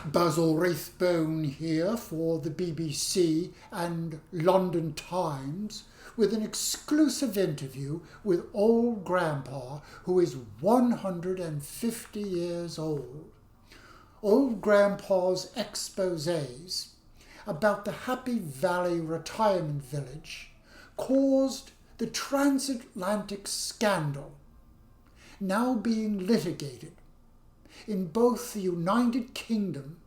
Basil Wraithbone here for the BBC and London Times with an exclusive interview with Ole Grandpa, who is 150 years old. Ole Grandpa's exposés about the Happy Valley retirement village caused the transatlantic scandal, now being litigated in both the United Kingdom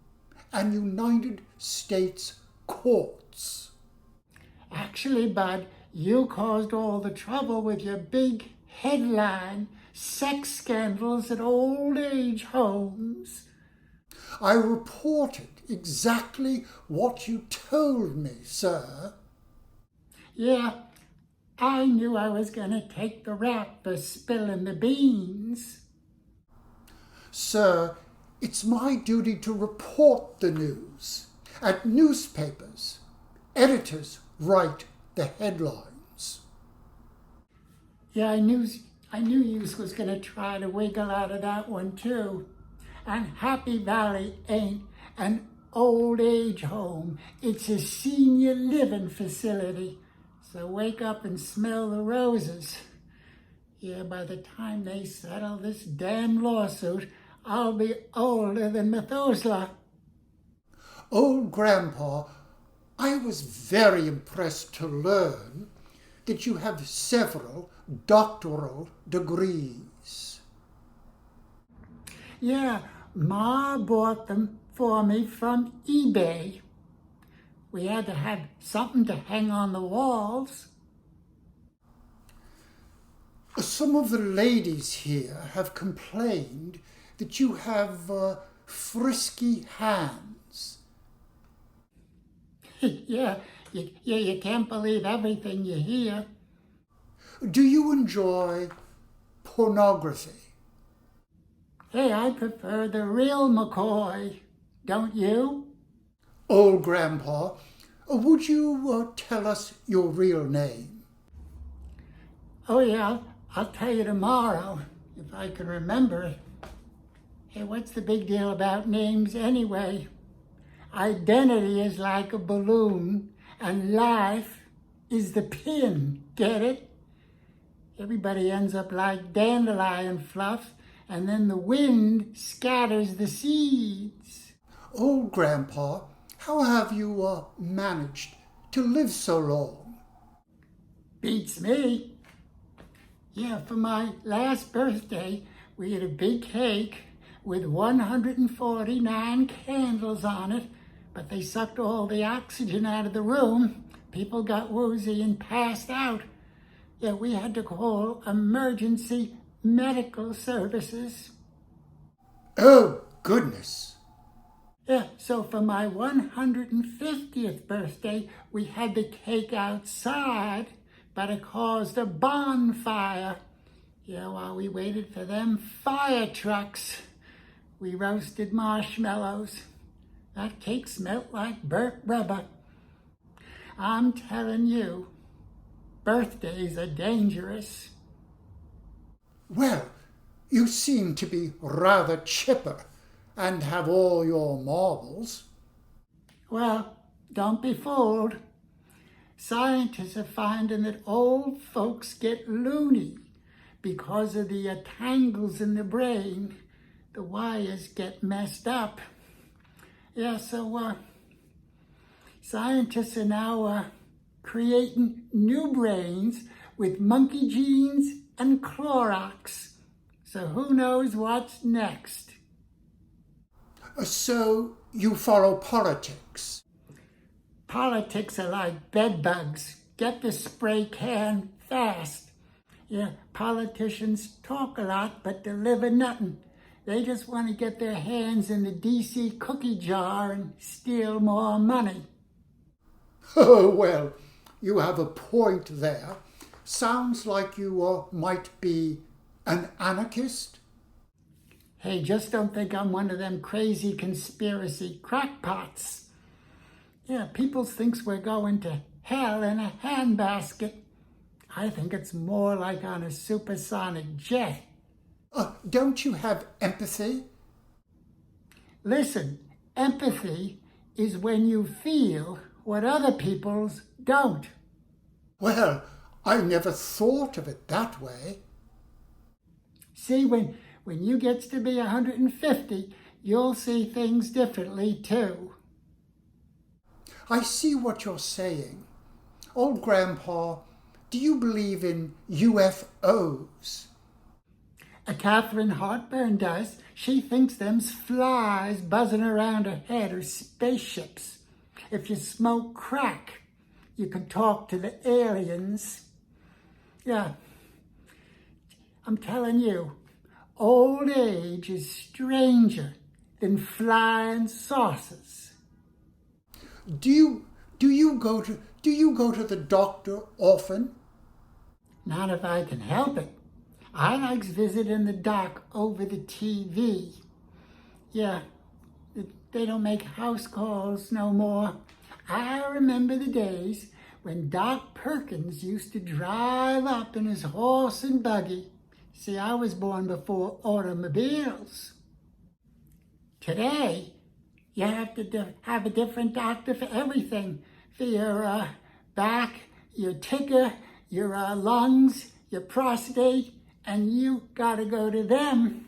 and United States courts. Actually, Bud, you caused all the trouble with your big headline, sex scandals at old age homes. I reported exactly what you told me, sir. Yeah, I knew I was going to take the rap for spilling the beans. Sir, it's my duty to report the news. At newspapers, editors write the headlines. Yeah, I knew you was going to try to wiggle out of that one too. And Happy Valley ain't an old age home. It's a senior living facility. So wake up and smell the roses. Yeah, by the time they settle this damn lawsuit, I'll be older than Methuselah. Old Grandpa, I was very impressed to learn that you have several doctoral degrees. Yeah, Ma bought them for me from eBay. We had to have something to hang on the walls. Some of the ladies here have complained that you have frisky hands. Yeah, you can't believe everything you hear. Do you enjoy pornography? Hey, I prefer the real McCoy, don't you? Old Grandpa, would you tell us your real name? Oh yeah, I'll tell you tomorrow, if I can remember it. Hey, what's the big deal about names anyway? Identity is like a balloon, and life is the pin, get it? Everybody ends up like dandelion fluff, and then the wind scatters the seeds. Old Grandpa, how have you managed to live so long? Beats me. Yeah, for my last birthday, we had a big cake with 149 candles on it, but they sucked all the oxygen out of the room. People got woozy and passed out. Yeah, we had to call emergency medical services. Oh, goodness. Yeah, so for my 150th birthday, we had the cake outside, but it caused a bonfire. Yeah, while we waited for them fire trucks, we roasted marshmallows. That cake smelled like burnt rubber. I'm telling you, birthdays are dangerous. Well, you seem to be rather chipper and have all your marbles. Well, don't be fooled. Scientists are finding that old folks get loony because of the tangles in the brain. The wires get messed up. Yeah, so scientists are now creating new brains with monkey genes and Clorox. So who knows what's next? So you follow politics? Politics are like bed bugs. Get the spray can fast. Yeah, politicians talk a lot but deliver nothing. They just want to get their hands in the DC cookie jar and steal more money. Oh, well, you have a point there. Sounds like you might be an anarchist. Hey, just don't think I'm one of them crazy conspiracy crackpots. Yeah, people thinks we're going to hell in a handbasket. I think it's more like on a supersonic jet. Don't you have empathy? Listen, Empathy is when you feel what other people's don't. Well, I never thought of it that way. See, when you gets to be 150, you'll see things differently too. I see what you're saying. Old Grandpa, do you believe in UFOs? Catherine Hartburn does. She thinks them's flies buzzing around her head are spaceships. If you smoke crack, you can talk to the aliens. Yeah, I'm telling you, old age is stranger than flying saucers. Do you go to the doctor often? Not if I can help it. I likes visiting the doc over the TV. Yeah, they don't make house calls no more. I remember the days when Doc Perkins used to drive up in his horse and buggy. See, I was born before automobiles. Today, you have to have a different doctor for everything. For your back, your ticker, your lungs, your prostate, and you gotta go to them.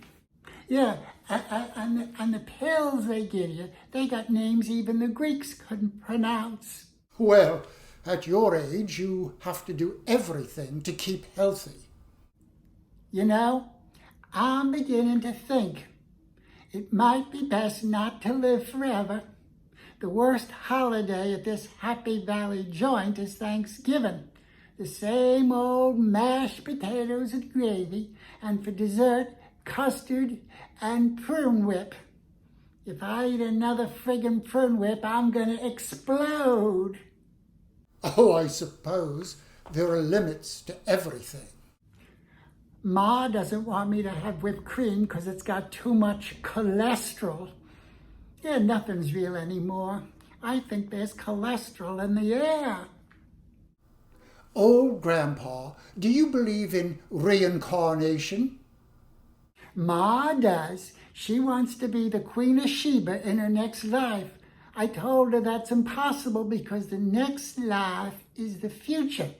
Yeah, and the pills they give you, they got names even the Greeks couldn't pronounce. Well, at your age, you have to do everything to keep healthy. You know, I'm beginning to think it might be best not to live forever. The worst holiday at this Happy Valley joint is Thanksgiving. The same old mashed potatoes and gravy, and for dessert, custard and prune whip. If I eat another friggin' prune whip, I'm gonna explode. Oh, I suppose there are limits to everything. Ma doesn't want me to have whipped cream because it's got too much cholesterol. Yeah, nothing's real anymore. I think there's cholesterol in the air. Old Grandpa, do you believe in reincarnation? Ma does. She wants to be the Queen of Sheba in her next life. I told her that's impossible because the next life is the future.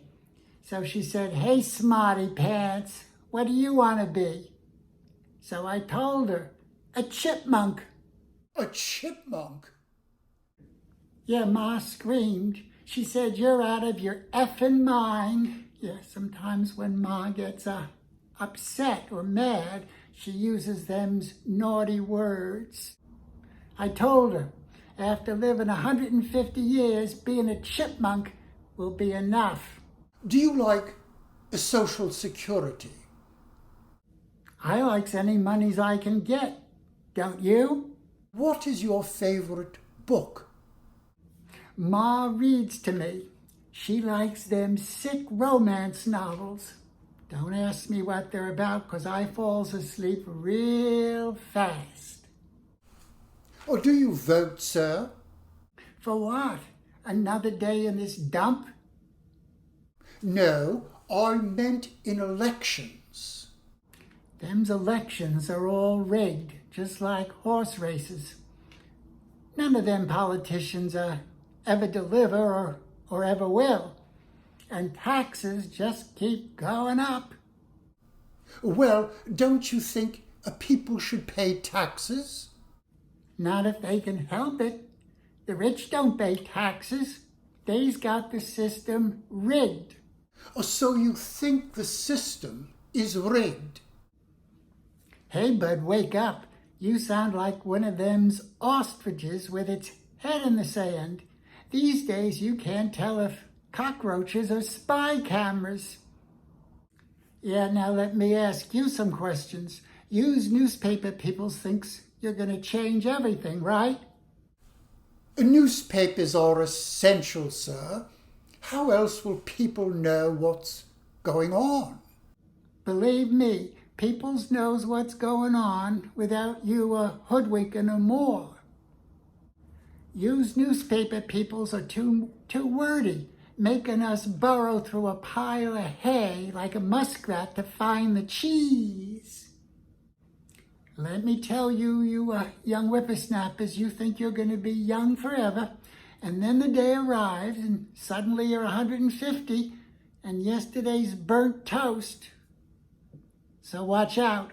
So she said, "Hey, smarty pants, what do you want to be?" So I told her, "A chipmunk." A chipmunk? Yeah, Ma screamed. She said, "You're out of your effing mind." Yeah, sometimes when Ma gets upset or mad, she uses them's naughty words. I told her, after living 150 years, being a chipmunk will be enough. Do you like Social Security? I likes any monies I can get. Don't you? What is your favorite book? Ma reads to me. She likes them sick romance novels. Don't ask me what they're about, 'cause I falls asleep real fast. Or do you vote, sir? For what? Another day in this dump? No, I meant in elections. Them's elections are all rigged, just like horse races. None of them politicians ever deliver or ever will. And taxes just keep going up. Well, don't you think people should pay taxes? Not if they can help it. The rich don't pay taxes. They's got the system rigged. So you think the system is rigged? Hey, bud, wake up. You sound like one of them's ostriches with its head in the sand. These days you can't tell if cockroaches are spy cameras. Yeah, now let me ask you some questions. You's newspaper people thinks you're going to change everything, right? Newspapers are essential, sir. How else will people know what's going on? Believe me, peoples knows what's going on without you hoodwinking them more. You's newspaper peoples are too wordy, making us burrow through a pile of hay like a muskrat to find the cheese. Let me tell you, you young whippersnappers, you think you're going to be young forever, and then the day arrives, and suddenly you're 150, and yesterday's burnt toast. So watch out.